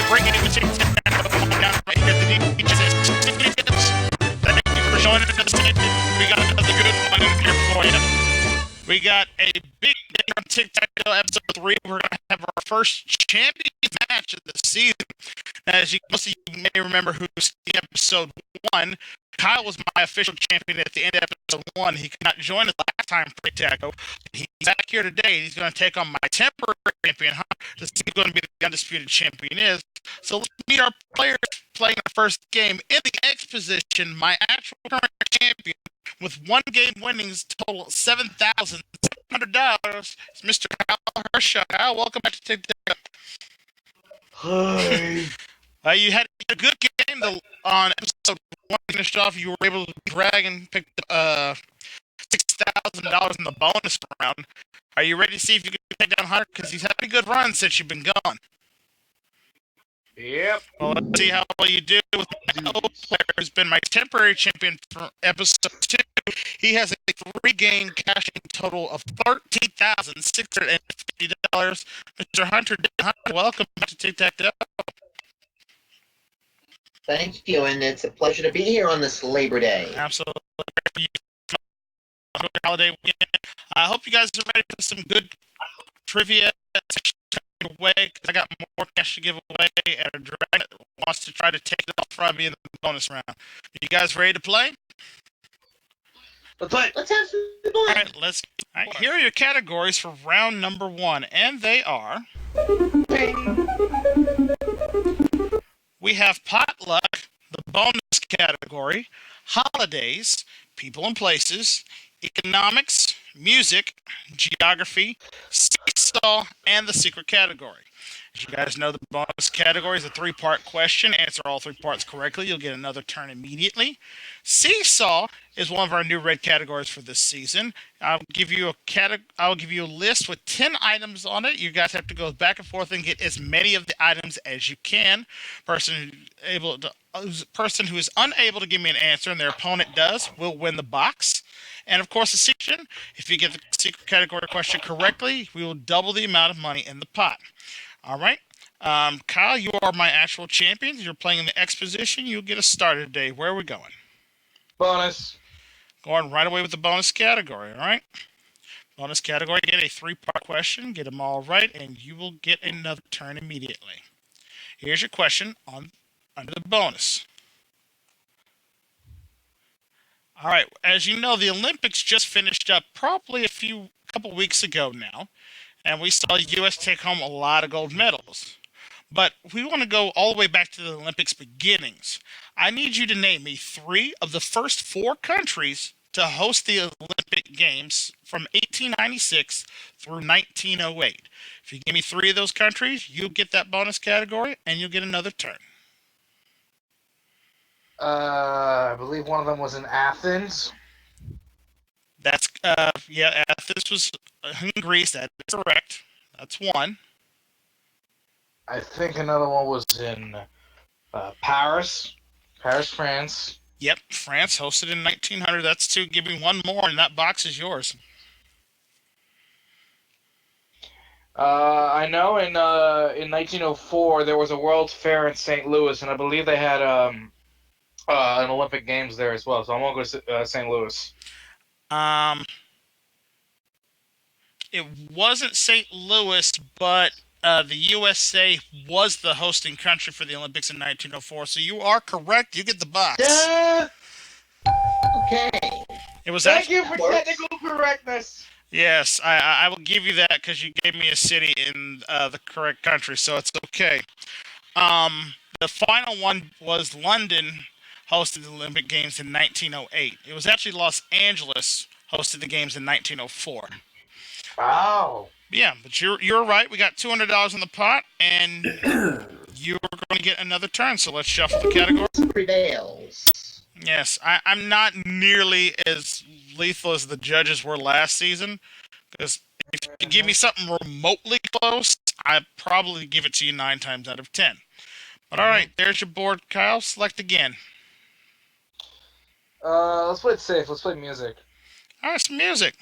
great game of tic-tac-toe down right here at the DJ's Studios. Thank you for joining us. We got another good one in here for you. We got a big day on tic-tac-toe episode 3. We're going to have our first champion match of the season. As most of you may remember who's in episode 1, Kyle was my official champion at the end of episode 1. He could not join us last time for tic-tac-toe. He's back here today. He's going to take on my temporary champion, to see who's going to be the undisputed champion is. So let's meet our players playing the first game. In the X position, my actual current champion with 1 game winnings total $7,700 is Mr. Kyle Hershaw. Kyle, welcome back to tic-tac-toe. Hi. You had a good game on episode 1. Finished off, you were able to drag and pick $6,000 in the bonus round. Are you ready to see if you can take down Hunter? Because he's had a good run since you've been gone. Yep. Well, let's see how well you do with my old player who's been my temporary champion for episode 2. He has a 3-game cashing total of $13,650. Mr. Hunter, welcome back to tic-tac-toe. Thank you, and it's a pleasure to be here on this Labor Day. Absolutely. Holiday weekend. I hope you guys are ready for some good trivia away, because I got more cash to give away, and a dragon wants to try to take it off from me in the bonus round. Are you guys ready to play? Let's have some fun. All right, here are your categories for round number 1, and they are... We have potluck, the bonus category, holidays, people and places, economics, music, geography, seesaw, and the secret category. As you guys know, the bonus category is a 3-part question. Answer all 3 parts correctly, you'll get another turn immediately. Seesaw is one of our new red categories for this season. I'll give you a list with 10 items on it. You guys have to go back and forth and get as many of the items as you can. Person who is unable to give me an answer and their opponent does will win the box. And of course, the secret. If you get the secret category question correctly, we will double the amount of money in the pot. All right. Kyle, you are my actual champion. You're playing in the X position. You'll get us started today. Where are we going? Bonus. Going right away with the bonus category, all right? Bonus category, get a 3-part question, get them all right, and you will get another turn immediately. Here's your question under the bonus. All right, as you know, the Olympics just finished up probably a couple weeks ago now, and we saw the U.S. take home a lot of gold medals. But we want to go all the way back to the Olympics beginnings. I need you to name me 3 of the first 4 countries to host the Olympic Games from 1896 through 1908. If you give me 3 of those countries, you'll get that bonus category, and you'll get another turn. I believe one of them was in Athens. That's, Athens was in Greece. That is correct. That's 1. I think another one was in Paris, France. Yep, France hosted in 1900. That's 2. Give me 1 more, and that box is yours. I know in 1904 there was a World's Fair in St. Louis, and I believe they had an Olympic Games there as well. So I'm gonna go to St. Louis. It wasn't St. Louis, but the USA was the hosting country for the Olympics in 1904. So you are correct. You get the box. Yeah. Okay. It was Thank you for technical correctness. Yes, I will give you that because you gave me a city in the correct country, so it's okay. The final one was London hosted the Olympic Games in 1908. It was actually Los Angeles hosted the games in 1904. Wow. Yeah, but you're right. We got $200 in the pot, and you're going to get another turn. So let's shuffle the categories. Prevails. Yes, I'm not nearly as lethal as the judges were last season. Because if you give me something remotely close, I'd probably give it to you 9 times out of 10. But all right, there's your board, Kyle. Select again. Let's play it safe. Let's play music. All right, some music.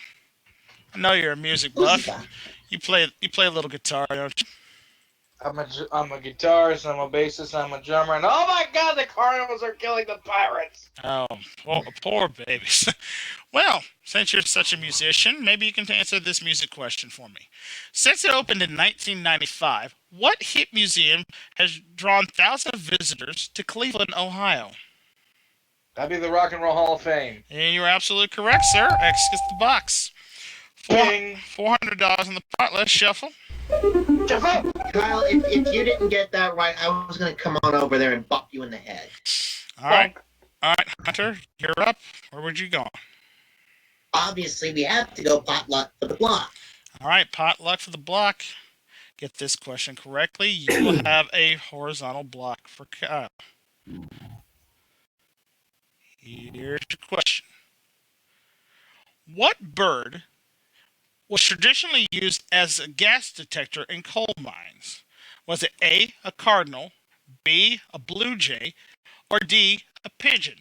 I know you're a music buff. You play a little guitar, don't you? I'm a guitarist, I'm a bassist, I'm a drummer, and oh my god, the carnivals are killing the pirates! Oh, poor babies. Well, since you're such a musician, maybe you can answer this music question for me. Since it opened in 1995, what hit museum has drawn thousands of visitors to Cleveland, Ohio? That'd be the Rock and Roll Hall of Fame. And you're absolutely correct, sir. X gets the box. Bing! $400 in the pot. Let's shuffle. Shuffle! Kyle, if you didn't get that right, I was going to come on over there and bop you in the head. All right. All right, Hunter, you're up. Where would you go? Obviously, we have to go potluck for the block. All right, potluck for the block. Get this question correctly. You will have a horizontal block for Kyle. Here's your question. What bird was traditionally used as a gas detector in coal mines? Was it A, a cardinal, B, a blue jay, or D, a pigeon?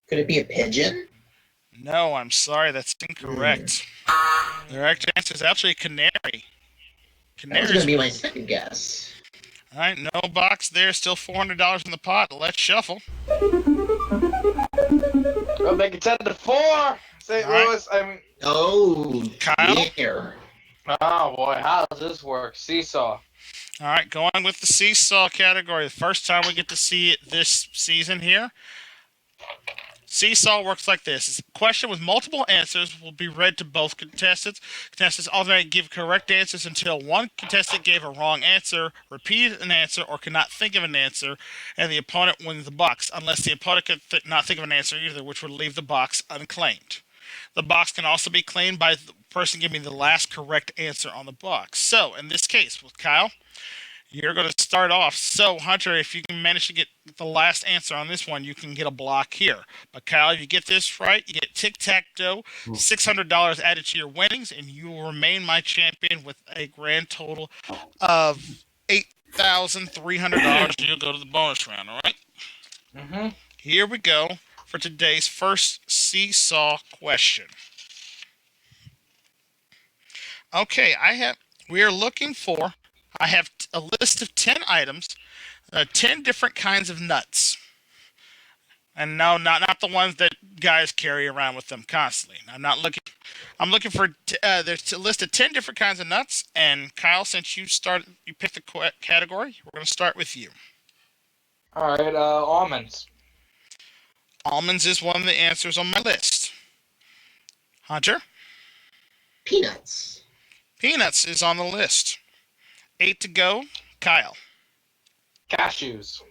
Could it be a pigeon? No, I'm sorry, that's incorrect. The correct answer is actually a canary. That was going to be my second guess. All right, no box there. Still $400 in the pot. Let's shuffle. Well, make it 10-4. St. All right. Louis. Oh, Kyle? dear. Oh boy, how does this work? Seesaw. All right, going with the seesaw category. The first time we get to see it this season here. Seesaw works like this. It's a question with multiple answers will be read to both contestants. Contestants alternate give correct answers until one contestant gave a wrong answer, repeated an answer, or cannot think of an answer, and the opponent wins the box, unless the opponent could not think of an answer either, which would leave the box unclaimed. The box can also be claimed by the person giving the last correct answer on the box. So, in this case, with Kyle, you're going to start off. So, Hunter, if you can manage to get the last answer on this one, you can get a block here. But, Kyle, if you get this right, you get tic-tac-toe, $600 added to your winnings, and you will remain my champion with a grand total of $8,300. You'll go to the bonus round, all right? Mm-hmm. Here we go for today's first seesaw question. Okay, I have a list of 10 items, 10 different kinds of nuts. And no, not the ones that guys carry around with them constantly. I'm looking for, there's a list of 10 different kinds of nuts. And Kyle, since you picked the category, we're going to start with you. All right, almonds. Almonds is one of the answers on my list. Hunter? Peanuts. Peanuts is on the list. 8 to go. Kyle? Cashews.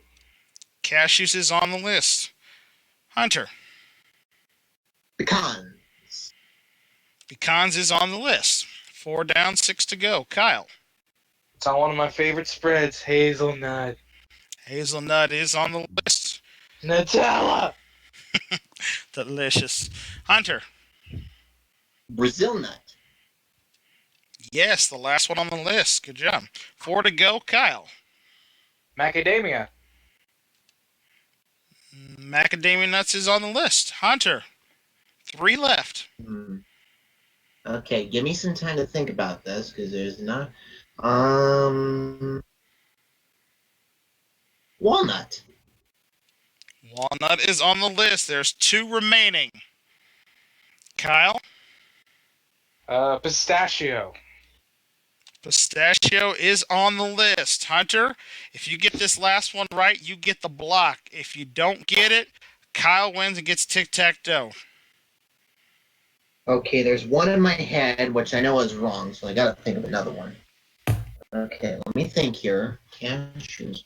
Cashews is on the list. Hunter? Pecans. Pecans is on the list. 4 down, 6 to go. Kyle? It's on one of my favorite spreads, hazelnut. Hazelnut is on the list. Nutella. Delicious. Hunter? Brazil nut. Yes, the last one on the list. Good job. 4 to go. Kyle? Macadamia. Macadamia nuts is on the list. Hunter? 3 left. Okay, give me some time to think about this, because there's not... Walnut. Walnut is on the list. There's 2 remaining. Kyle? Pistachio. Pistachio is on the list. Hunter, if you get this last one right, you get the block. If you don't get it, Kyle wins and gets tic-tac-toe. Okay, there's one in my head, which I know is wrong, so I gotta think of another one. Okay, let me think here. Cashews.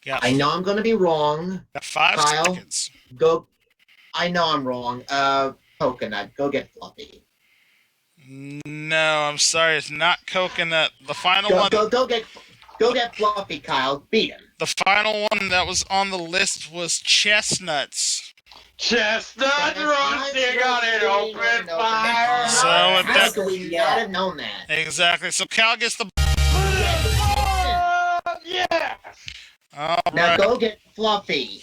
Yeah. I know I'm gonna be wrong. Got 5 Kyle? seconds. Go. I know I'm wrong. Coconut. Go get Fluffy. No, I'm sorry. It's not coconut. The final one. Go get Fluffy, Kyle. Beat him. The final one that was on the list was chestnuts. Chestnut roasting on an open fire. So if How could we not have known that? Exactly. So Cal gets the. Yeah. All Now right. go get Fluffy.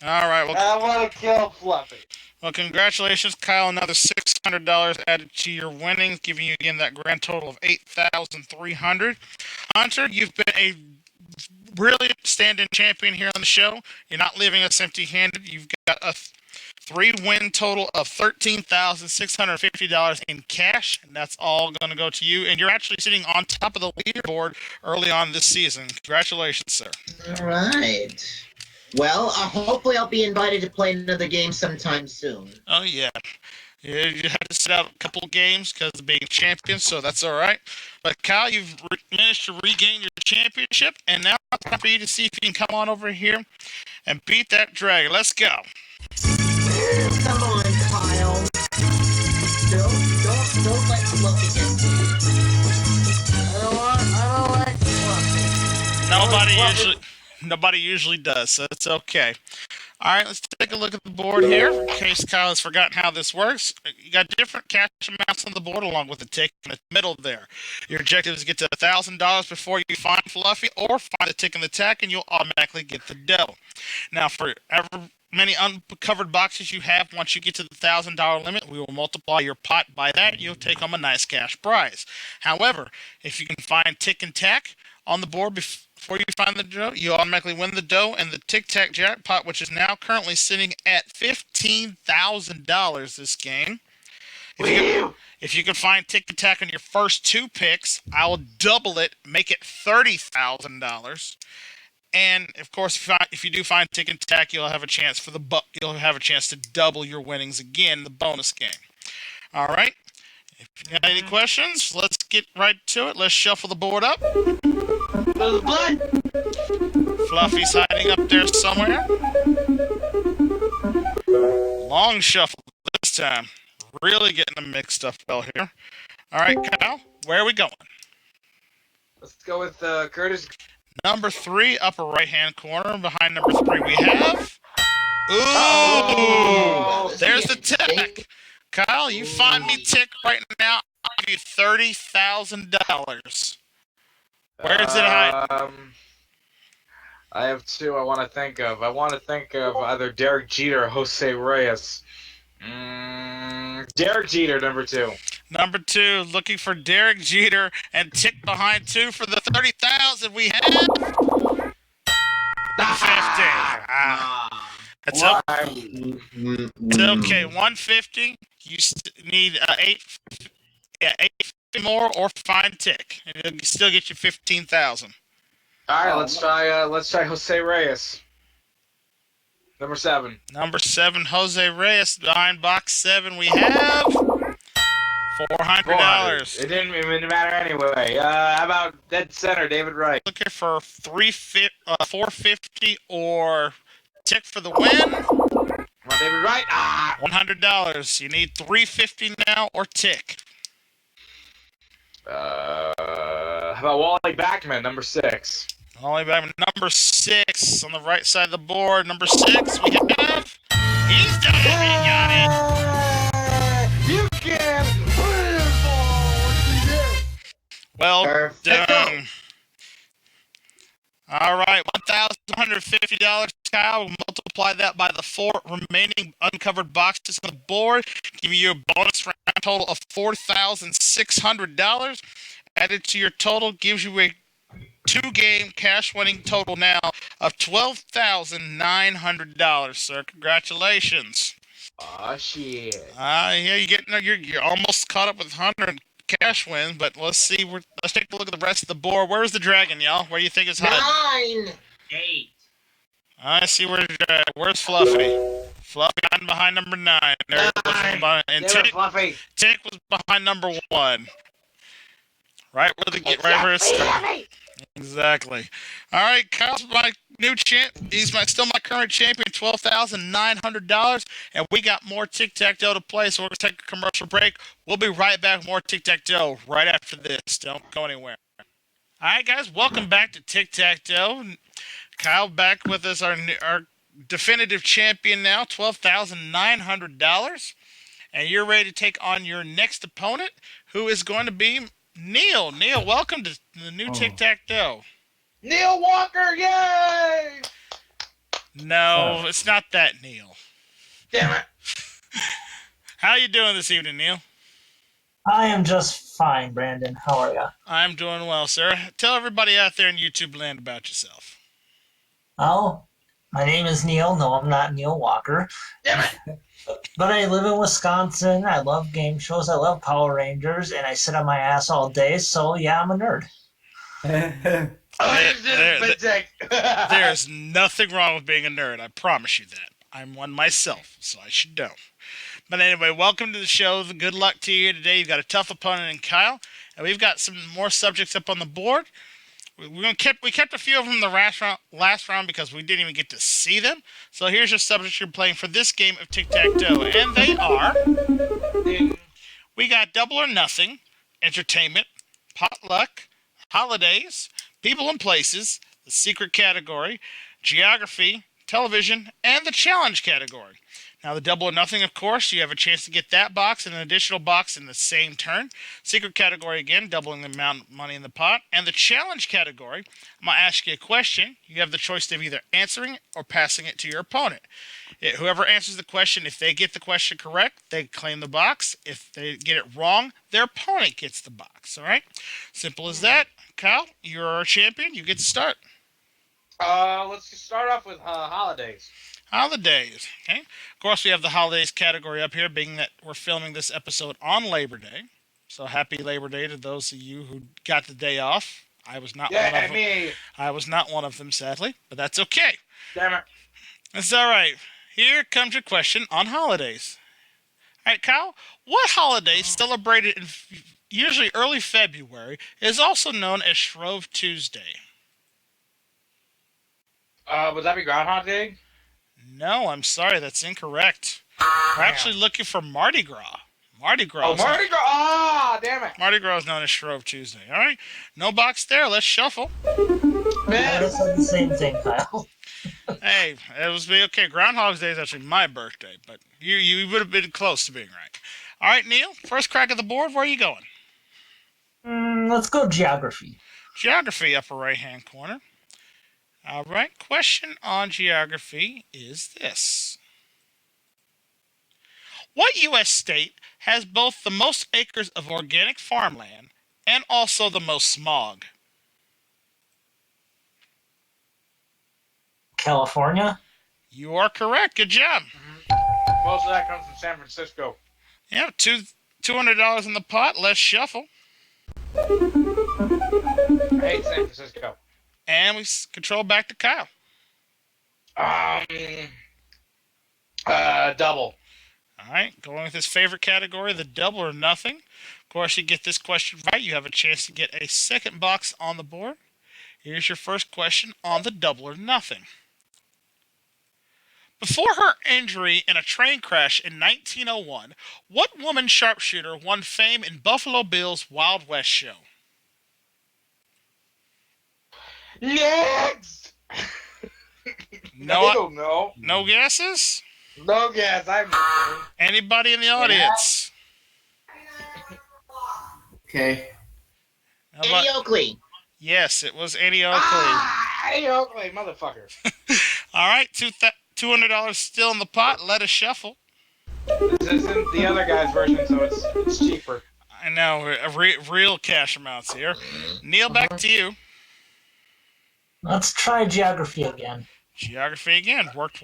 All right. Well, I want to kill Fluffy. Well, congratulations, Kyle. Another $600 added to your winnings, giving you again that grand total of 8,300. Hunter, you've been a really stand-in champion here on the show. You're not leaving us empty-handed. You've got a three-win total of $13,650 in cash, and that's all going to go to you. And you're actually sitting on top of the leaderboard early on this season. Congratulations, sir. All right. Well, hopefully I'll be invited to play another game sometime soon. Oh, yeah. You had to sit out a couple of games because of being champion, so that's all right. But Kyle, you've managed to regain your championship, and now it's time for you to see if you can come on over here and beat that dragon. Let's go. Come on, Kyle. Don't let Fluffy get me. I don't like Fluffy. Nobody usually does, so it's okay. All right, let's take a look at the board here. In case Kyle has forgotten how this works, you got different cash amounts on the board along with the tick in the middle there. Your objective is to get to $1,000 before you find Fluffy or find the tick in the tack, and you'll automatically get the dough. Now, for ever many uncovered boxes you have, once you get to the $1,000 limit, we will multiply your pot by that. You'll take home a nice cash prize. However, if you can find tick and tack on the board before you find the dough, you automatically win the dough and the Tic Tac jackpot, which is now currently sitting at $15,000 this game. If you can find Tic and Tac on your first two picks, I will double it, make it $30,000. And of course, if you do find Tic and Tac, you'll have a chance to double your winnings again in the bonus game. All right. If you have any questions, let's get right to it. Let's shuffle the board up. Fluffy's hiding up there somewhere. Long shuffle this time. Really getting them mixed up well here. All right, Kyle, where are we going? Let's go with Curtis. Number 3, upper right-hand corner. Behind number 3, we have... Ooh! Oh, There's the tick. Kyle, you find me tick right now, I'll give you $30,000. Where is it hiding? I have two I want to think of. I want to think of either Derek Jeter or Jose Reyes. Derek Jeter, number 2. Number 2, looking for Derek Jeter, and tick behind 2 for the 30,000. We have 50. It's okay. 150. You need 8 more or find tick, and it'll still get you 15,000. All right, let's try Jose Reyes. Number 7. Number 7, Jose Reyes. Behind box 7, we have $400. It didn't even matter anyway. How about dead center, David Wright? Looking for 450 or tick for the win. Come on, David Wright. $100. You need 350 now or tick. How about Wally Backman, number 6? Wally Backman, number 6 on the right side of the board. Number 6, we have. He's done it. He got it. You can put it in ball. Well done. All right, $1,150, Kyle. We'll multiply that by the 4 remaining uncovered boxes on the board, giving you a bonus round total of $4,600. Added to your total gives you a 2-game cash winning total now of $12,900, sir. Congratulations. Aw, shit. Yeah, you're almost caught up with 100 cash wins, but let's see. Let's take a look at the rest of the board. Where's the dragon, y'all? Where do you think it's hiding? 9. 8. I see where's Fluffy? Fluffy behind number 9. There and Tick was behind number 1. Right where it's exactly. All right, Kyle's my new champ. He's still my current champion, $12,900, and we got more tic-tac-toe to play. So we're gonna take a commercial break. We'll be right back with more tic-tac-toe right after this. Don't go anywhere. All right, guys, welcome back to tic-tac-toe. Kyle back with us, our definitive champion now, $12,900, and you're ready to take on your next opponent, who is going to be Neil. Neil, welcome to the new tic-tac-toe. Neil Walker, yay! No, it's not that Neil. Damn it. How you doing this evening, Neil? I am just fine, Brandon. How are ya? I'm doing well, sir. Tell everybody out there in YouTube land about yourself. Oh, my name is Neil. No, I'm not Neil Walker. Damn it! But I live in Wisconsin. I love game shows. I love Power Rangers, and I sit on my ass all day. So yeah, I'm a nerd. There's nothing wrong with being a nerd. I promise you that. I'm one myself, so I should know. But anyway, welcome to the show. Good luck to you today. You've got a tough opponent in Kyle, and we've got some more subjects up on the board. We kept a few of them in the last round because we didn't even get to see them. So here's your subjects you're playing for this game of tic-tac-toe, and they are: we got Double or Nothing, Entertainment, Potluck, Holidays, People and Places, the Secret category, Geography, Television, and the Challenge category. Now, the Double or Nothing, of course, you have a chance to get that box and an additional box in the same turn. Secret category, again, doubling the amount of money in the pot. And the Challenge category, I'm going to ask you a question. You have the choice of either answering it or passing it to your opponent. Whoever answers the question, if they get the question correct, they claim the box. If they get it wrong, their opponent gets the box. All right? Simple as that. Kyle, you're our champion. You get to start. Let's just start off with holidays. Holidays. Okay. Of course, we have the holidays category up here, being that we're filming this episode on Labor Day. So happy Labor Day to those of you who got the day off. I was not one of them. Me. I was not one of them, sadly, but that's okay. Damn it. That's all right. Here comes your question on holidays. All right, Kyle, what holiday celebrated in usually early February is also known as Shrove Tuesday? Would that be Groundhog Day? No, I'm sorry, that's incorrect. We're actually looking for Mardi Gras. Mardi Gras. Oh, Mardi Gras! Ah, damn it! Mardi Gras is known as Shrove Tuesday. All right, no box there. Let's shuffle. I just said the same thing, Kyle. Hey, it was okay. Groundhog's Day is actually my birthday, but you would have been close to being right. All right, Neil, first crack of the board. Where are you going? Let's go geography. Geography, upper right-hand corner. All right, question on geography is this. What U.S. state has both the most acres of organic farmland and also the most smog? California. You are correct. Good job. Most of that comes from San Francisco. Yeah, $200 in the pot. Let's shuffle. I hate San Francisco. And we control back to Kyle. Double. All right, going with his favorite category, the Double or Nothing. Of course, you get this question right, you have a chance to get a second box on the board. Here's your first question on the Double or Nothing. Before her injury in a train crash in 1901, what woman sharpshooter won fame in Buffalo Bill's Wild West show? Next! No, I don't know. no guesses? No guess. I'm. Anybody in the audience? Okay. How about- Eddie Oakley. Yes, it was Annie Oakley. Hey, Oakley, motherfucker. All right, $200 still in the pot. Let us shuffle. This isn't the other guy's version, so it's cheaper. I know, real cash amounts here. Neil, back to you. Let's try geography again. Geography again. Worked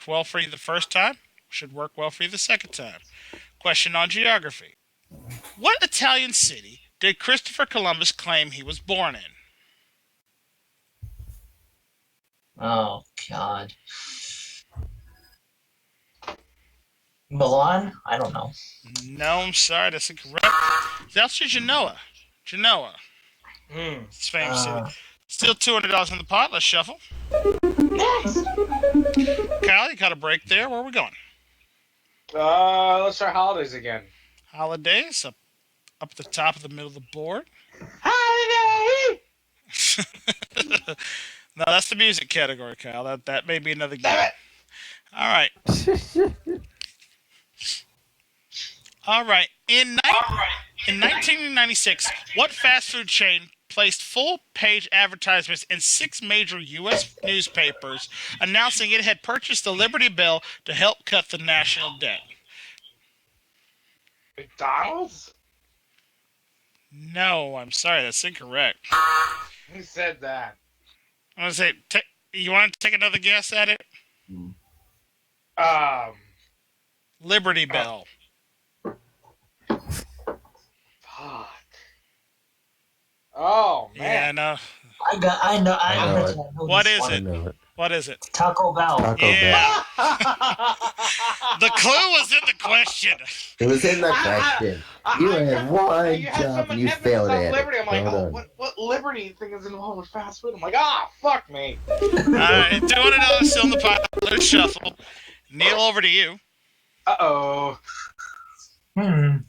well for you the first time. Should work well for you the second time. Question on geography. What Italian city did Christopher Columbus claim he was born in? Oh, God. Milan? I don't know. No, I'm sorry, that's incorrect. It's actually Genoa. Genoa. It's a famous city. Still $200 in the pot. Let's shuffle. Next. Kyle, you got a break there. Where are we going? Let's try holidays again. Holidays, up at the top of the middle of the board. Holiday! No, that's the music category, Kyle. That may be another game. Damn it! All right. All right. In 1996, what fast food chain placed full-page advertisements in 6 major U.S. newspapers announcing it had purchased the Liberty Bell to help cut the national debt? McDonald's? No, I'm sorry, that's incorrect. Who said that? I'm gonna say, you want to take another guess at it? Um, Liberty Bell. fuck. Oh Yeah, man. no. I know. I know bet it. you I know What this is one. I it? know it. What is it? Taco Bell. Taco Yeah. Bell. The clue was in the question. It was in the question. You had one job and you failed at Liberty. it. I'm like, Well oh, done. what Liberty thing is involved with fast food? I'm like, ah, fuck me. Alright, $200 still in the pot. Let's shuffle. Neil, over to you. Uh-oh. And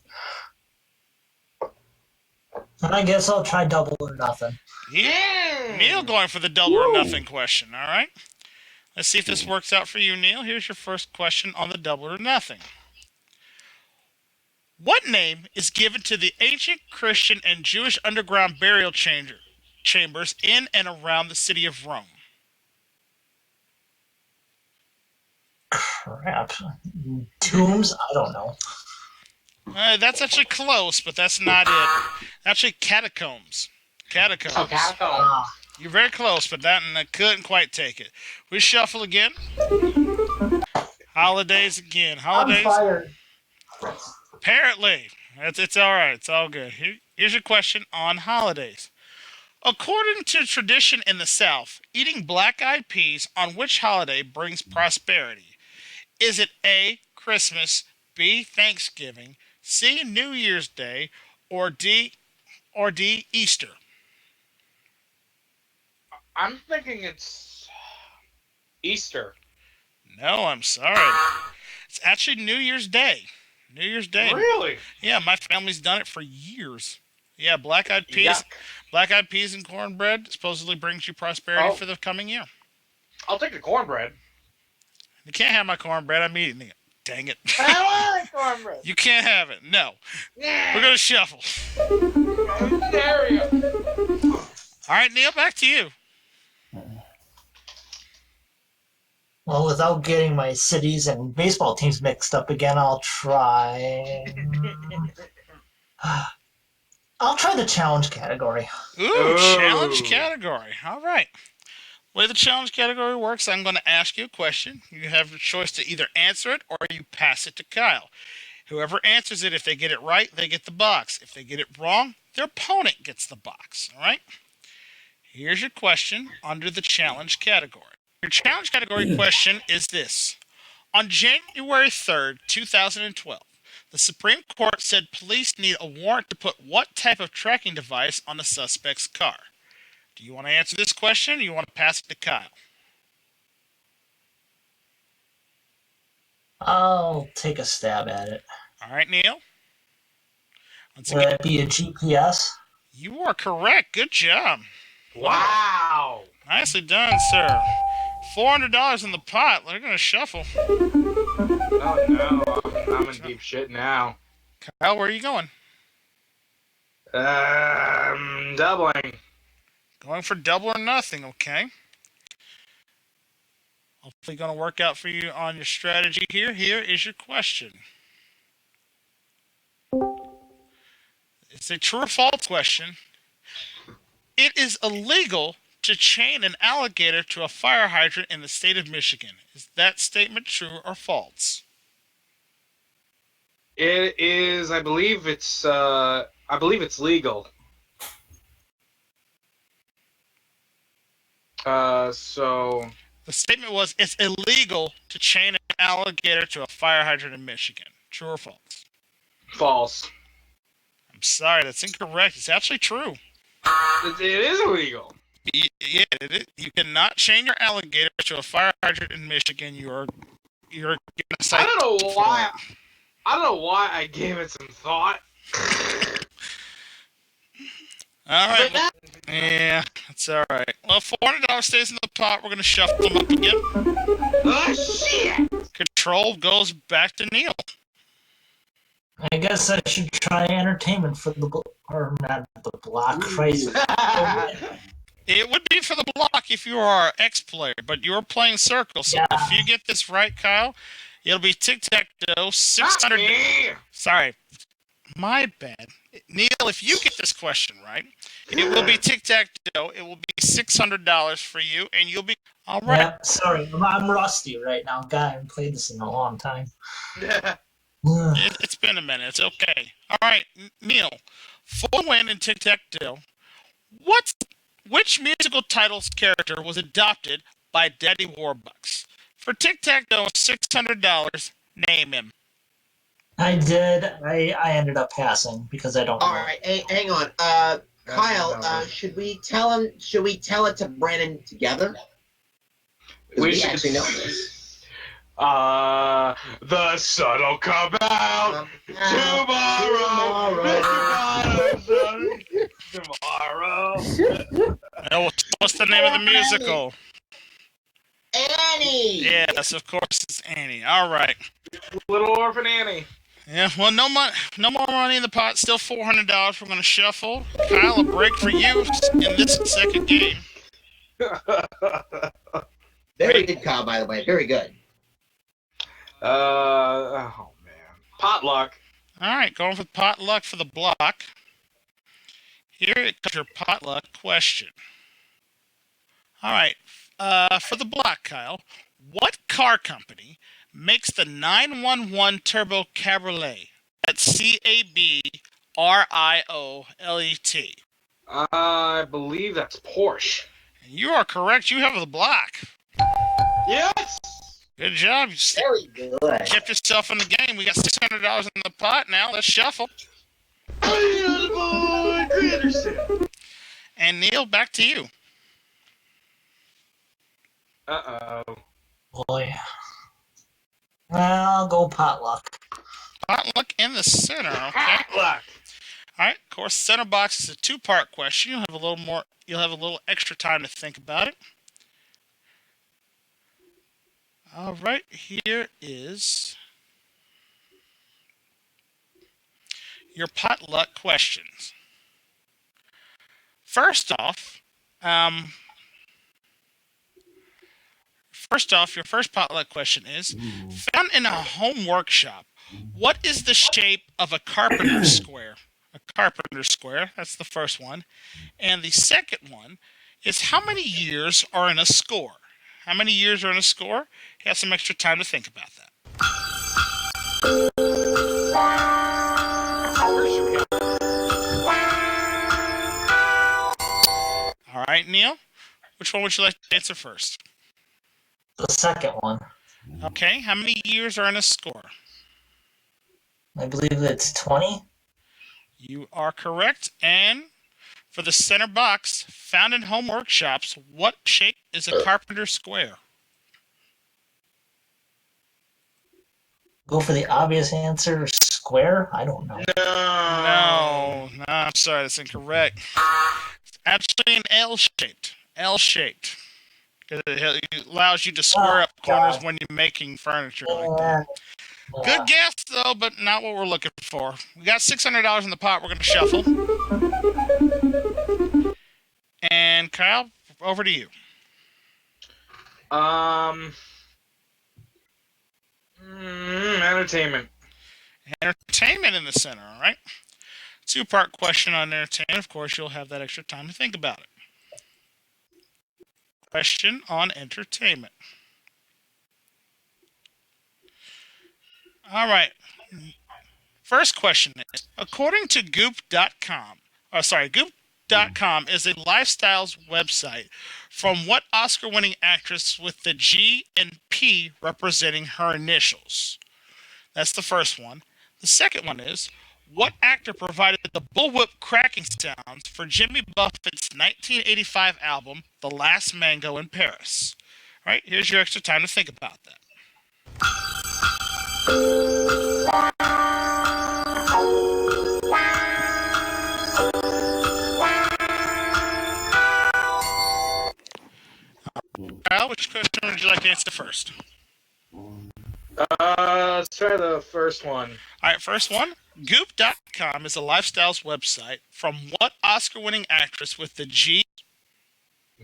I guess I'll try double or nothing. Neil going for the double or nothing question, alright? Let's see if this works out for you, Neil. Here's your first question on the double or nothing. What name is given to the ancient Christian and Jewish underground burial chambers in and around the city of Rome? Crap. Tombs? I don't know. That's actually close, but that's not it. Actually, catacombs. Catacombs. Oh, catacomb. You're very close, but that and I couldn't quite take it. We shuffle again. Holidays again. Holidays. I'm fired. Apparently. It's all right. It's all good. Here's your question on holidays. According to tradition in the South, eating black-eyed peas on which holiday brings prosperity? Is it A, Christmas, B, Thanksgiving, C, New Year's Day, or D, Easter? I'm thinking it's Easter. No, I'm sorry. It's actually New Year's Day. New Year's Day. Really? Yeah, my family's done it for years. Yeah, black-eyed peas. Yuck. Black-eyed peas and cornbread supposedly brings you prosperity Oh. for the coming year. I'll take the cornbread. You can't have my cornbread. I'm eating it. Dang it. I want cornbread. You can't have it. No. Yeah. We're going to shuffle. There you go. All right, Neil, back to you. Well, without getting my cities and baseball teams mixed up again, I'll try. I'll try the challenge category. Ooh, challenge category. All right. The way the challenge category works, I'm going to ask you a question. You have a choice to either answer it or you pass it to Kyle. Whoever answers it, if they get it right, they get the box. If they get it wrong, their opponent gets the box. All right? Here's your question under the challenge category. Your challenge category question is this. On January 3rd, 2012, the Supreme Court said police need a warrant to put what type of tracking device on the suspect's car? Do you want to answer this question or do you want to pass it to Kyle? I'll take a stab at it. All right, Neil. Once Would again, it be a GPS? you are correct. Good job. Wow. Nicely done, sir. $400 in the pot. They're going to shuffle. Oh no. I'm in deep shit now. Kyle, where are you going? Doubling. Going for double or nothing, okay? Hopefully going to work out for you on your strategy here. Here is your question. It's a true or false question. It is illegal to chain an alligator to a fire hydrant in the state of Michigan. Is that statement true or false? It is. I believe it's legal. So The statement was it's illegal to chain an alligator to a fire hydrant in Michigan. True or false? false. I'm sorry, that's incorrect. It's actually true. It is illegal. Yeah, you cannot chain your alligator to a fire hydrant in Michigan. You're gonna I don't know why. I don't know why I gave it some thought. All right. Yeah, it's all right. Well, $400 stays in the pot. We're gonna shuffle them up again. Oh shit! Control goes back to Neil. I guess I should try entertainment for or not the block, Christ. It would be for the block if you are an ex-player, but you're playing circle. So if you get this right, Kyle, it'll be tic-tac-toe. Not 600. me. Sorry, My bad. Neil, if you get this question right, it will be tic-tac-toe. It will be $600 for you, and you'll be... All right. Yeah, sorry, I'm rusty right now. God, I haven't played this in a long time. It's been a minute. It's okay. All right, Neil. Full win in tic-tac-toe. Which musical title's character was adopted by Daddy Warbucks? For tic-tac-toe, $600. Name him. I did. I ended up passing because I don't know. All right, hang on. Kyle, should we tell him? Should we tell it to Brandon together? We should actually know this. The sun'll come out tomorrow. What's the name of the musical? Annie. Yes, of course it's Annie. All right. Little Orphan Annie. Yeah. Well, no more money in the pot. Still $400. We're gonna shuffle. Kyle, a break for you in this second game. Very good, Kyle. By the way, very good. Oh man, potluck. All right, going for potluck for the block. Here comes your potluck question. All right, for the block, Kyle, what car company makes the 911 Turbo Cabriolet? That's Cabriolet. I believe that's Porsche. And you are correct. You have the block. Yes. Good job. You Very good. kept yourself in the game. We got $600 in the pot now. Let's shuffle. And Neil, back to you. Uh-oh. Boy. I'll go potluck. Potluck in the center. Okay. Potluck. All right. Of course, center box is a two-part question. You'll have a little more. You'll have a little extra time to think about it. All right. Here is your potluck questions. First off, your first potluck question is, found in a home workshop, what is the shape of a carpenter square? A carpenter square, that's the first one. And the second one is, how many years are in a score? How many years are in a score? You have some extra time to think about that. All right, Neil, which one would you like to answer first? The second one. Okay, how many years are in a score? I believe it's 20. You are correct. And for the center box, found in home workshops, what shape is a carpenter square? Go for the obvious answer, square? I don't know. No, I'm sorry, that's incorrect. It's actually an L-shaped. L-shaped. Because it allows you to square up corners when you're making furniture like that. Good guess, though, but not what we're looking for. We got $600 in the pot. We're going to shuffle. And Kyle, over to you. Entertainment. Entertainment in the center, all right? Two-part question on entertainment. Of course, you'll have that extra time to think about it. Question on entertainment. All right. First question is, according to Goop.com is a lifestyles website from what Oscar-winning actress with the G and P representing her initials? That's the first one. The second one is, what actor provided the bullwhip cracking sounds for Jimmy Buffett's 1985 album, The Last Mango in Paris? All right, here's your extra time to think about that. Kyle, which question would you like to answer first? Let's try the first one. All right, first one. Goop.com is a lifestyles website from what Oscar-winning actress with the G?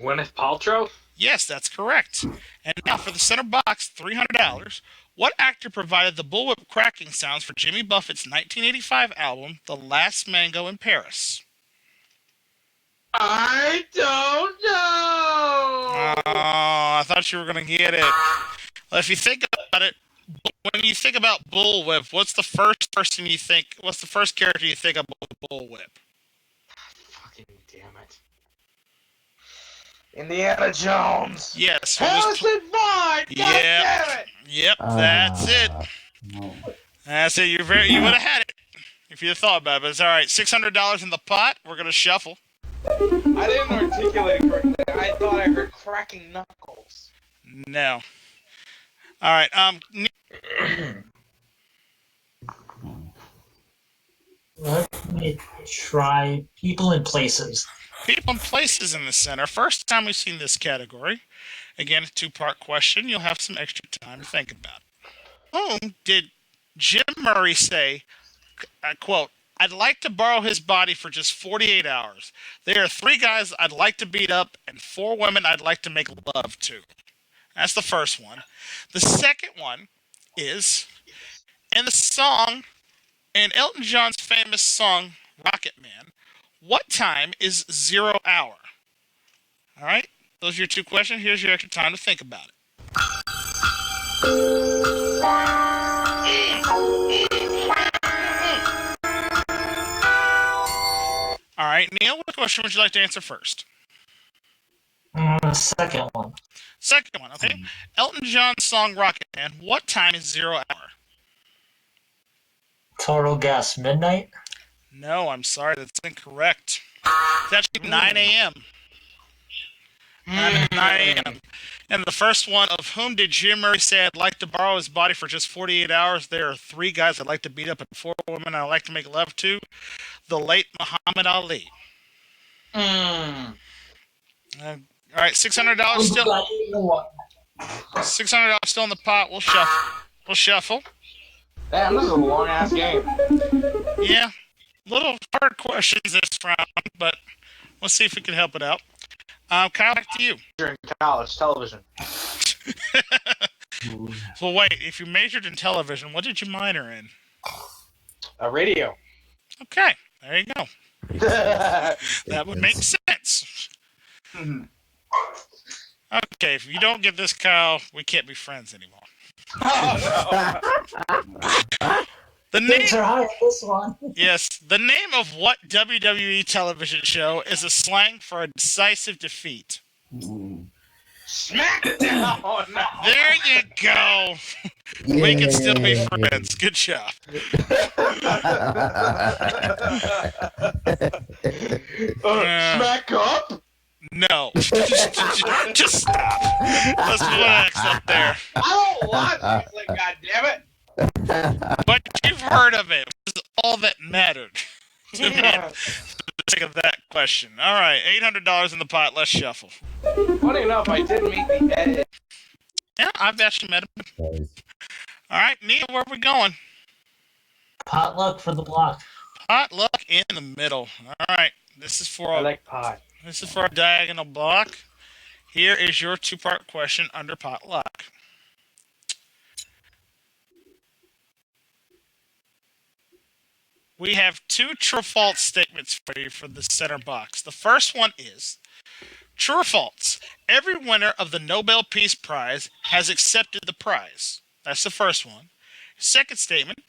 Gwyneth Paltrow? Yes, that's correct. And now for the center box, $300. What actor provided the bullwhip cracking sounds for Jimmy Buffett's 1985 album, The Last Mango in Paris? I don't know. Oh, I thought you were going to get it. Well, if you think about it, when you think about bullwhip, what's the first person you think? What's the first character you think of bullwhip? Fucking damn it. Indiana Jones. Yes. Harrison Ford. God damn it. Yep. That's it. No. That's it. You would have had it if you'd have thought about it. But it's all right. $600 in the pot. We're gonna shuffle. I didn't articulate it correctly. I thought I heard cracking knuckles. No. All right. Let me try people and places. People and places in the center. First time we've seen this category. Again, a two-part question. You'll have some extra time to think about it. Whom did Jim Murray say, I quote, "I'd like to borrow his body for just 48 hours. There are 3 guys I'd like to beat up and 4 women I'd like to make love to." That's the first one. The second one is in Elton John's famous song, Rocket Man, what time is 0 hour? All right? Those are your 2 questions. Here's your extra time to think about it. All right, Neil, what question would you like to answer first? Second one. Second one, okay. Elton John's song Rocket Man, what time is 0 hour? Total guess, midnight? No, I'm sorry, that's incorrect. It's actually 9 a.m. 9 a.m. And the first one, of whom did Jim Murray say, "I'd like to borrow his body for just 48 hours. There are 3 guys I'd like to beat up and 4 women I'd like to make love to." The late Muhammad Ali. All right, $600 still. $600 still in the pot. We'll shuffle. Damn, this is a long ass game. Yeah, little hard questions this round, but we'll see if we can help it out. Kyle, back to you. During college television. Well, wait. If you majored in television, what did you minor in? A radio. Okay, there you go. That would make sense. Okay, if you don't get this, Kyle, we can't be friends anymore. Oh, The Things name, are high on this one. yes, the name of what WWE television show is a slang for a decisive defeat? SmackDown. Oh, no. There you go. We can still be friends. Good job. Smack up. No. Just stop. Let's put an X up there. I don't want wrestling, goddammit. But you've heard of it. This is all that mattered. For the sake of that question. All right, $800 in the pot. Let's shuffle. Funny enough, I did meet the edit. Yeah, I've actually met him. All right, Neil, where are we going? Potluck for the block. Potluck in the middle. All right, this is for I like pot. This is for a diagonal block. Here is your 2-part question under potluck. We have 2 true or false statements for you for the center box. The first one is, true or false, every winner of the Nobel Peace Prize has accepted the prize. That's the first one. Second statement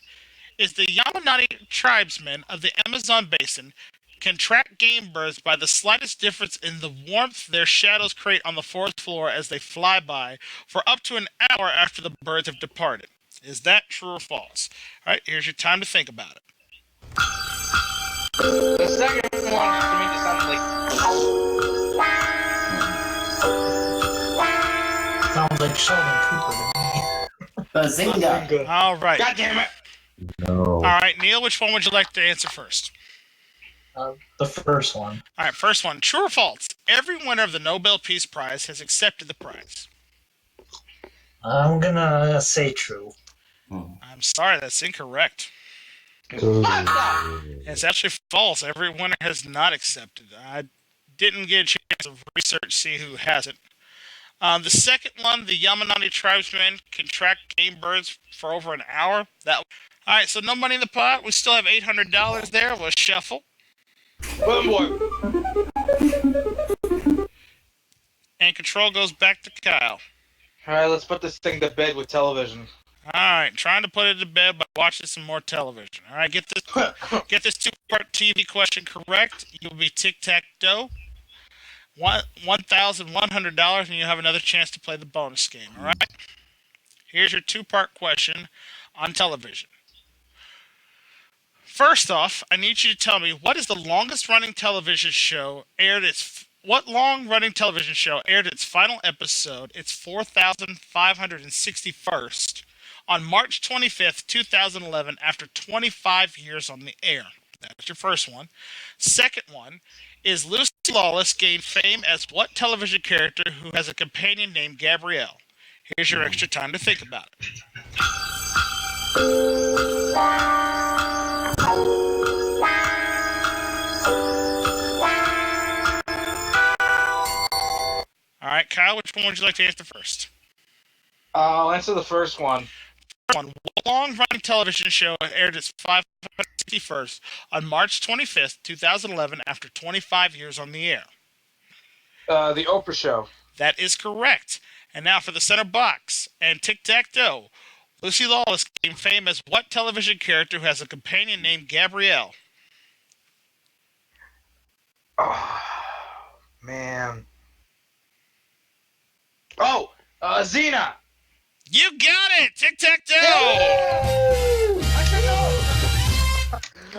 is, the Yamanati tribesmen of the Amazon basin can track game birds by the slightest difference in the warmth their shadows create on the forest floor as they fly by for up to an hour after the birds have departed. Is that true or false? All right, here's your time to think about it. The second one to me just sounds like. Sounds like Sheldon Cooper to me. Bazinga! All right. God damn it! No. All right, Neil, which one would you like to answer first? The first one. All right, first one. True or false? Every winner of the Nobel Peace Prize has accepted the prize. I'm gonna say true. I'm sorry, that's incorrect. What It's actually false. Every winner has not accepted. I didn't get a chance to research, see who hasn't. The second one, the Yamanani tribesmen can track game birds for over an hour. All right, so no money in the pot. We still have $800 there. We'll shuffle. Boom, boy. And control goes back to Kyle. All right, let's put this thing to bed with television. All right, trying to put it to bed by watching some more television. All right, get this two-part TV question correct. You'll be tic-tac-toe. $1,100, and you'll have another chance to play the bonus game. All right. Here's your two-part question on television. First off, I need you to tell me what is the longest-running television show what long-running television show aired its final episode, its 4,561st, on March 25th, 2011, after 25 years on the air? That's your first one. Second one is Lucy Lawless gained fame as what television character who has a companion named Gabrielle? Here's your extra time to think about it. All right, Kyle, which one would you like to answer first? I'll answer the first one. What long-running television show aired its 561st on March 25th, 2011, after 25 years on the air? The Oprah Show. That is correct. And now for the center box and tic-tac-toe. Lucy Lawless gained fame as what television character who has a companion named Gabrielle? Oh, man. Oh, Xena. You got it! Tic-tac-toe!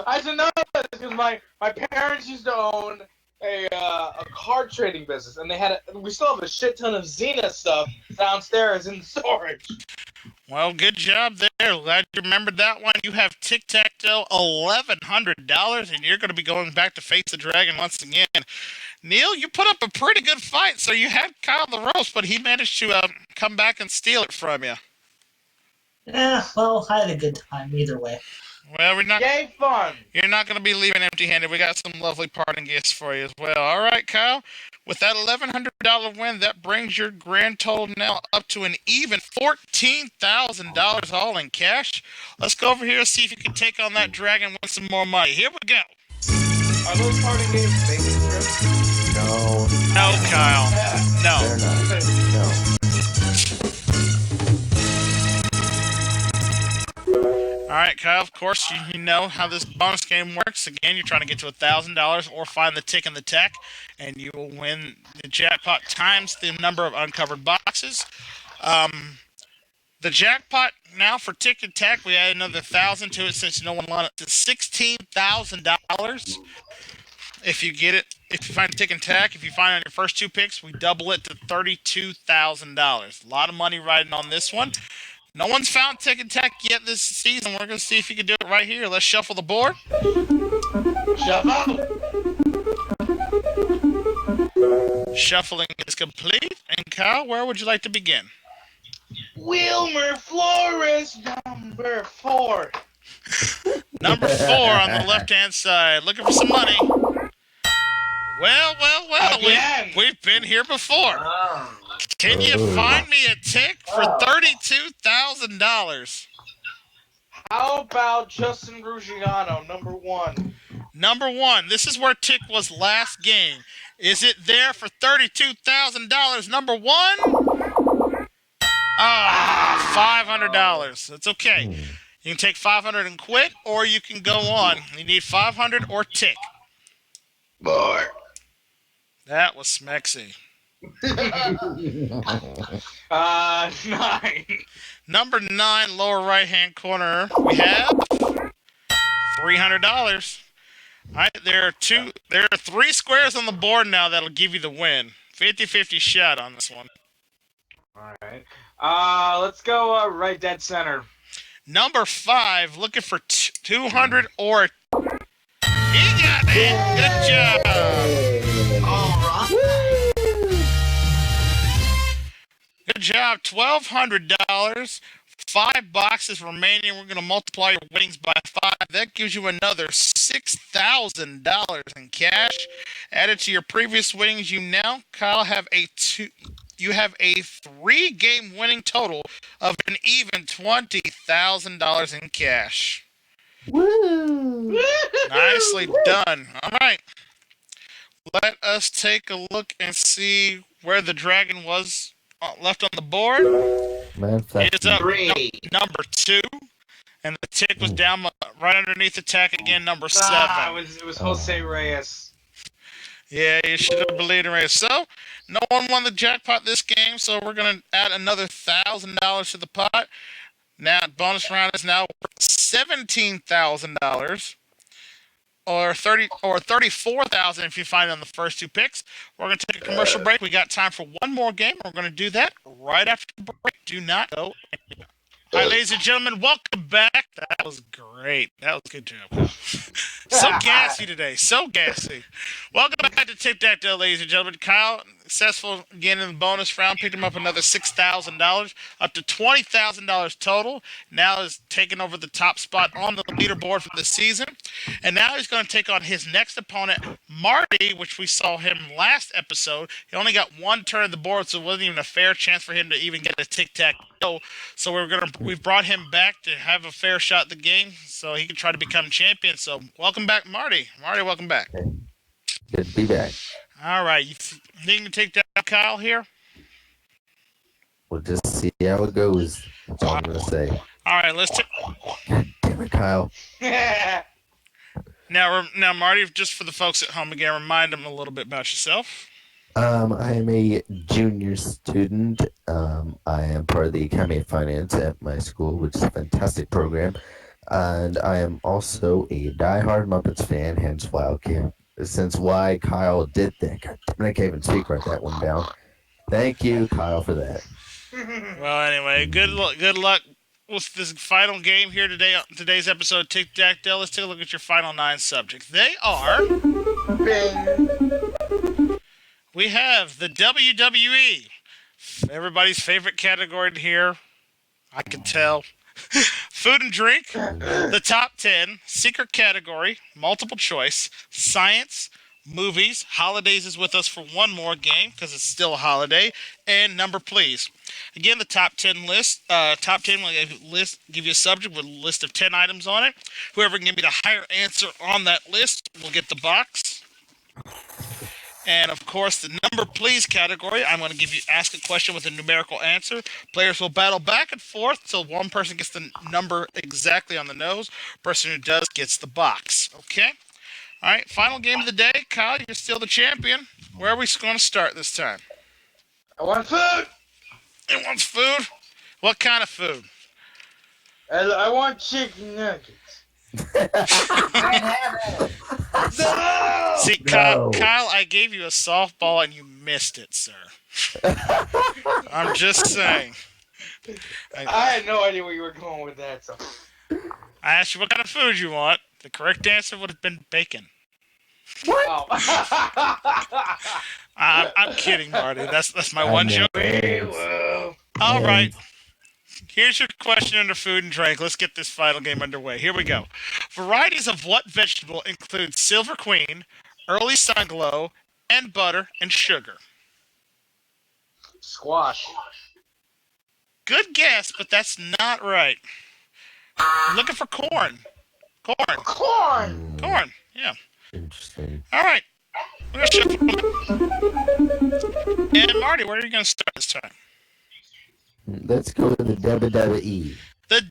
I should know this because my parents used to own a card trading business, and we still have a shit ton of Xena stuff downstairs in storage. Well, good job there. Glad you remembered that one. You have tic-tac-toe, $1,100, and you're going to be going back to face the dragon once again. Neil, you put up a pretty good fight, so you had Kyle the ropes, but he managed to come back and steal it from you. Yeah, well, I had a good time either way. Well, Yay, fun! You're not going to be leaving empty-handed. We got some lovely parting gifts for you as well. All right, Kyle. With that $1,100 win, that brings your grand total now up to an even $14,000 all in cash. Let's go over here and see if you can take on that dragon with some more money. Here we go. Are those parting games making trips? No. No, Kyle. No. They're not. No. All right, Kyle, of course, you know how this bonus game works. Again, you're trying to get to $1,000 or find the tick in the tack, and you will win the jackpot times the number of uncovered boxes. The jackpot now for tick and tack, we add another 1,000 to it since no one won it to $16,000. If you get it, if you find tick and tack, if you find on your first two picks, we double it to $32,000. A lot of money riding on this one. No one's found tick and tack yet this season. We're going to see if you can do it right here. Let's shuffle the board. Shuffle! Shuffling is complete. And Kyle, where would you like to begin? Wilmer Flores, number 4. Number 4 on the left-hand side. Looking for some money. Well. Again. We've been here before. Can you find me a tick for $32,000? How about Justin Ruggiano, number 1? Number 1. This is where tick was last game. Is it there for $32,000? Number 1? $500. That's okay. You can take $500 and quit, or you can go on. You need $500 or tick. Boy. That was smexy. 9. Number 9, lower right-hand corner, we have $300. All right, there are 3 squares on the board now that'll give you the win. 50-50 shot on this one. All right. Let's go right dead center. Number 5, looking for 200 or... He got it! Good job! All right. Good job. $1,200. 5 boxes remaining. We're going to multiply your winnings by 5. That gives you another $6,000 in cash. Added to your previous winnings, you now, Kyle, have a you have a 3-game winning total of an even $20,000 in cash. Woo! Nicely done. All right. Let us take a look and see where the dragon was left on the board. Man, It's up 3. number 2. And the tick was down right underneath attack again, number 7. It was Jose Reyes. Yeah, you should have believed in Reyes. So, no one won the jackpot this game, so we're going to add another $1,000 to the pot. Now, bonus round is now worth $17,000. Or $34,000 if you find it on the first 2 picks. We're going to take a commercial break. We got time for one more game. We're going to do that right after the break. Do not go anywhere. All right, ladies and gentlemen, welcome back. That was great. That was a good job. So gassy today. So gassy. Welcome back to Tic Tac Toe, ladies and gentlemen. Kyle, successful again in the bonus round. Picked him up another $6,000, up to $20,000 total. Now is taking over the top spot on the leaderboard for the season. And now he's going to take on his next opponent, Marty, which we saw him last episode. He only got 1 turn at the board, so it wasn't even a fair chance for him to even get a Tic Tac Toe. So we've brought him back to have a fair shot at the game so he can try to become champion. So welcome back, Marty. Marty, welcome back. Good to be back. All right. You think you can take down Kyle here? We'll just see how it goes. That's all I'm going to say. All right, let's God damn it, Kyle. Now, Marty, just for the folks at home again, remind them a little bit about yourself. I am a junior student. I am part of the Academy of Finance at my school, which is a fantastic program. And I am also a diehard Muppets fan, hence why Kyle did that. God damn it, I can't even speak right that one down. Thank you, Kyle, for that. Well, anyway, good luck with this final game here today. Today's episode of Tic Tac Toe. Let's take a look at your final 9 subjects. They are... We have the WWE. Everybody's favorite category here. I can tell. Food and drink. The top 10. Secret category. Multiple choice. Science. Movies. Holidays is with us for one more game because it's still a holiday. And number please. Again, the top 10 list. Top 10 will give you a subject with a list of 10 items on it. Whoever can give me the higher answer on that list will get the box. And, of course, the number please category, I'm going to ask a question with a numerical answer. Players will battle back and forth until one person gets the number exactly on the nose. Person who does gets the box. Okay? All right, final game of the day. Kyle, you're still the champion. Where are we going to start this time? I want food. It wants food? What kind of food? I want chicken nuggets. I have it. No! See, No. Kyle, I gave you a softball and you missed it, sir. I'm just saying. I had no idea where you were going with that. So. I asked you what kind of food you want. The correct answer would have been bacon. Oh. I'm kidding, Marty. That's my one joke. Whoa. All right. Here's your question under food and drink. Let's get this final game underway. Here we go. Varieties of what vegetable include silver queen, early sun glow, and butter and sugar? Squash. Good guess, but that's not right. Looking for corn. Corn. Corn. Corn. Yeah. Interesting. All right. We're gonna shuffle. And Marty, where are you going to start this time? Let's go to the WWE. The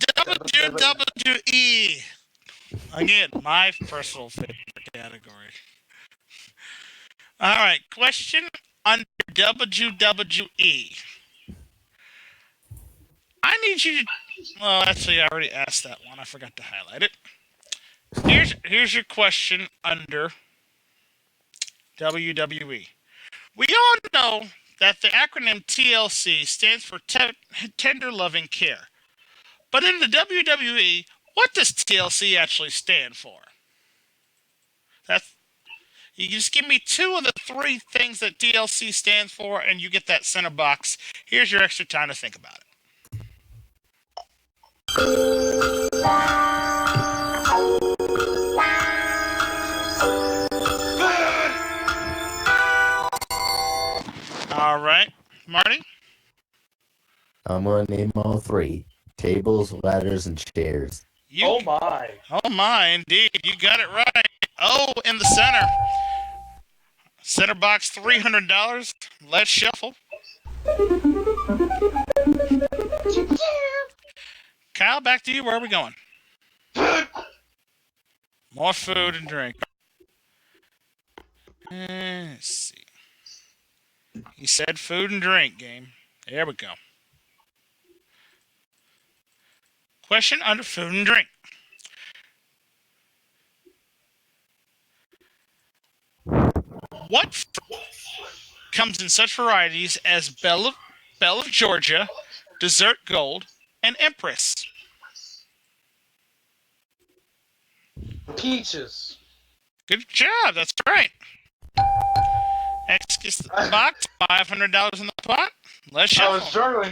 WWE. Again, my personal favorite category. All right, question under WWE. I need you to... Well, actually, I already asked that one. I forgot to highlight it. Here's your question under WWE. We all know that the acronym TLC stands for Tender Loving Care. But in the WWE, what does TLC actually stand for? You just give me 2 of the 3 things that TLC stands for, and you get that center box. Here's your extra time to think about it. All right, Marty? I'm gonna name all three: tables, ladders, and chairs. You, Oh my. oh my, indeed, you got it right. Oh, in the center. Center box, $300. Let's shuffle. Kyle, back to you. Where are we going? More food and drink. Let's see. He said food and drink game. There we go. Question under food and drink. What fruit comes in such varieties as Belle of Georgia, Dessert Gold, and Empress? Peaches. Good job. That's right. X gets the box. $500 in the pot. Let's I was shuffle.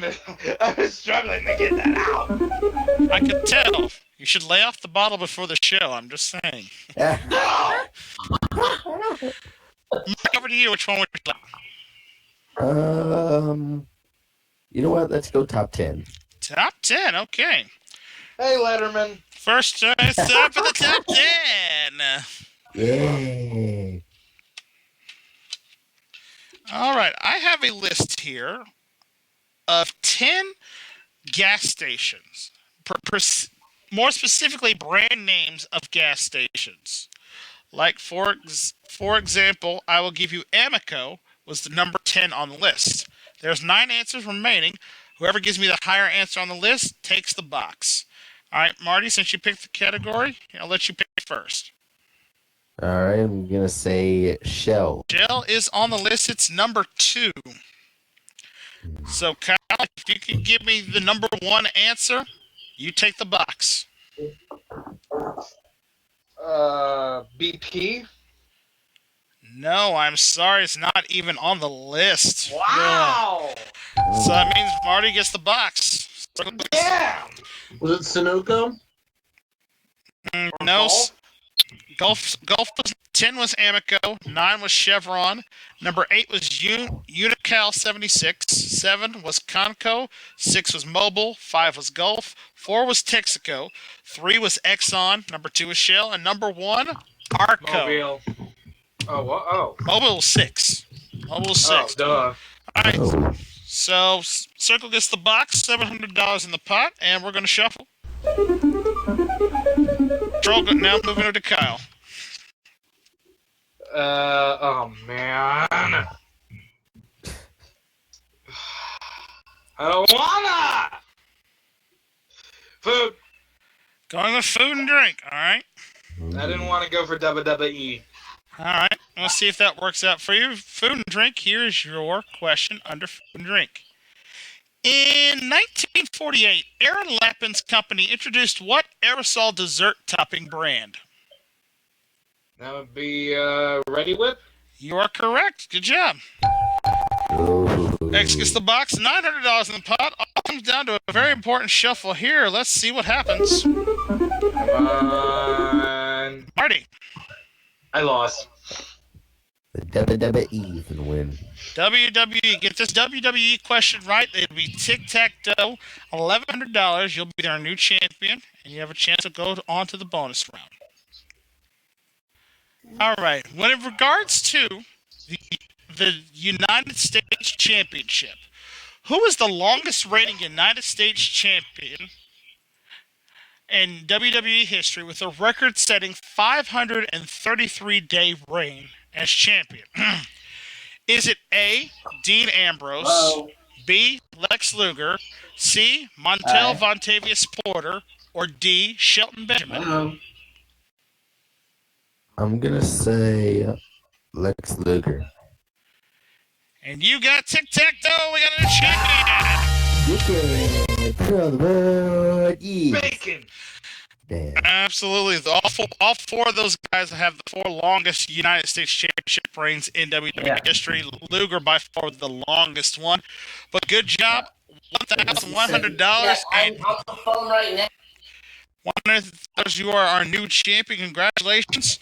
struggling to get that out. I could tell. You should lay off the bottle before the show. I'm just saying. No! Mike, over to you. Which one would you like? You know what? Let's go top 10. Top 10. Okay. Hey, Letterman. First choice up for the top 10. Yay! All right. I have a list here of 10 gas stations. More specifically, brand names of gas stations. Like, for example, I will give you Amoco was the number 10 on the list. There's 9 answers remaining. Whoever gives me the higher answer on the list takes the box. All right, Marty, since you picked the category, I'll let you pick first. All right, I'm gonna say Shell. Shell is on the list. It's number 2. So, Kyle, if you can give me the number 1 answer, you take the box. BP. No, I'm sorry. It's not even on the list. Wow. Yeah. So that means Marty gets the box. Yeah. Was it Sunoco? No. Gulf was 10 was Amoco, 9 was Chevron, number 8 was Unical 76, 7 was Conco, 6 was Mobil, 5 was Gulf, 4 was Texaco, 3 was Exxon, number 2 was Shell, and number 1, Arco. Mobile. Oh, what? Oh. Mobil was 6. Mobil was 6. Oh, duh. Alright, Oh, so Circle gets the box, $700 in the pot, and we're going to shuffle. Now moving over to Kyle. Oh man. I don't wanna! Food. Going with food and drink, alright? I didn't want to go for WWE. Alright, let's see if that works out for you. Food and drink, here's your question under food and drink. In 1948, Aaron Lappin's company introduced what aerosol dessert topping brand? That would be, Ready Whip? You are correct. Good job. oh. X gets the box, $900 in the pot. All comes down to a very important shuffle here. Let's see what happens. Come on. Marty. I lost. The WWE can win. WWE. Get this WWE question right. It'll be tic-tac-toe. $1,100. You'll be their new champion, and you have a chance to go on to the bonus round. All right. When in regards to the United States Championship, who is the longest reigning United States champion in WWE history with a record-setting 533-day reign as champion? Is it A, Dean Ambrose, B, Lex Luger, C, Montel Vontavious Porter, or D, Shelton Benjamin? I'm gonna say Lex Luger. And you got tic-tac-toe. We got a new champion. You can put it on the board. Yeah. Bacon! Damn. Absolutely. All four of those guys have the 4 longest United States Championship reigns in WWE history. Luger by far the longest one. But good job. $1,100. And on the phone right now. $100. You are our new champion. Congratulations.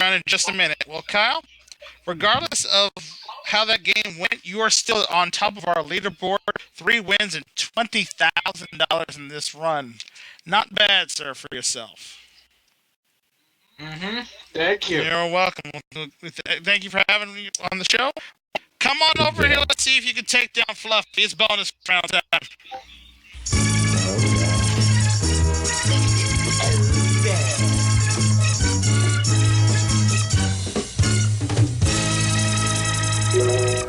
Around in just a minute. Well, Kyle, regardless of how that game went, you are still on top of our leaderboard. 3 wins and $20,000 in this run. Not bad, sir, for yourself. Mm-hmm. Thank you. You're welcome. Thank you for having me on the show. Come on over here. Let's see if you can take down Fluffy. It's bonus round time.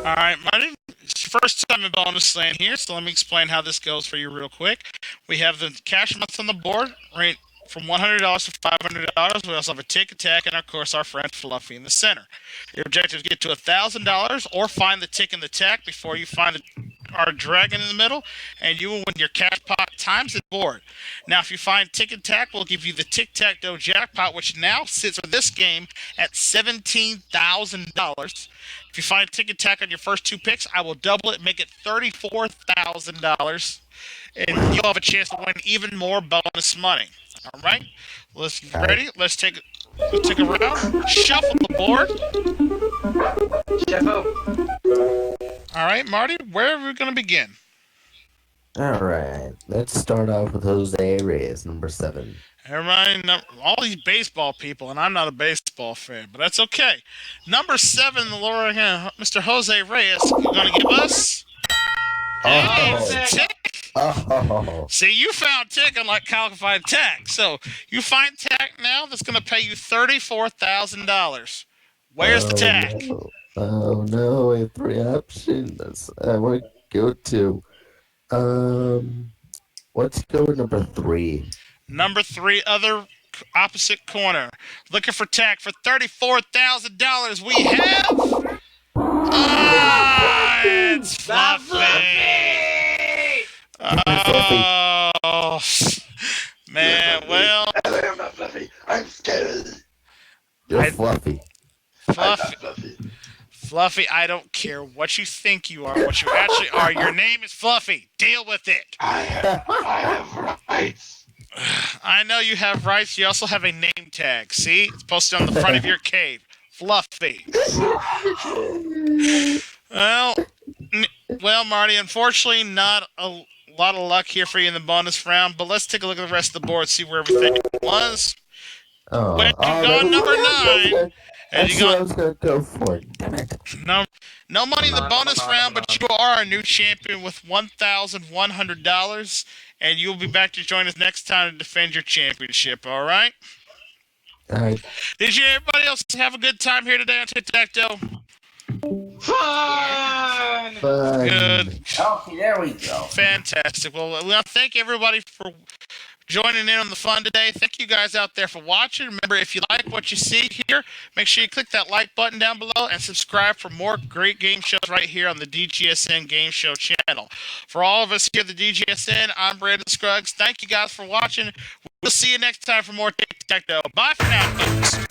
All right, Marty. It's your first time in bonus land here, so let me explain how this goes for you real quick. We have the cash amounts on the board, right, from $100 to $500. We also have a tick attack, and of course our friend Fluffy in the center. Your objective is to get to $1,000 or find the tick and the tack before you find our dragon in the middle, and you will win your cash pot times the board. Now, if you find tick and tack, we'll give you the tic-tac-toe jackpot, which now sits for this game at $17,000. If you find tick and tack on your first 2 picks, I will double it, make it $34,000, and you'll have a chance to win even more bonus money. All right, let's get ready. Let's take a round. Shuffle the board. Shuffle. All right, Marty, where are we going to begin? Alright, let's start off with Jose Reyes, number 7. Everybody, all these baseball people, and I'm not a baseball fan, but that's okay. Number 7, the lower hand, Mr. Jose Reyes, is going to give us Oh. tick. Oh. See, you found tick unlike calcified tack. So you find tack now that's going to pay you $34,000. Where's the tack? No. Oh no, I have 3 options. I want to go to let's go with number 3. Number 3, other opposite corner. Looking for tack for $34,000. We have it's Fluffy. Oh man, well, I'm not Fluffy. I'm scary. You're Fluffy. Fluffy, I don't care what you think you are, what you actually are. Your name is Fluffy. Deal with it. I have rights. I know you have rights. You also have a name tag. See? It's posted on the front of your cave. Fluffy. Well, Marty, unfortunately, not a lot of luck here for you in the bonus round, but let's take a look at the rest of the board, see where everything was. Oh, When you go number 9, and that's you what I go was gonna go for. Damn it. no money in the bonus round, but you are our new champion with $1,100, and you'll be back to join us next time to defend your championship. All right? Alright. Did you everybody else have a good time here today on Tic-Tac-Toe? Fun! Fun. Good. Okay, there we go. Fantastic. Well, thank everybody for joining in on the fun today. Thank you guys out there for watching. Remember, if you like what you see here, make sure you click that like button down below and subscribe for more great game shows right here on the DGSN Game Show channel. For all of us here at the DGSN, I'm Brandon Scruggs. Thank you guys for watching. We'll see you next time for more Tic-Tac-Toe. Bye for now, folks.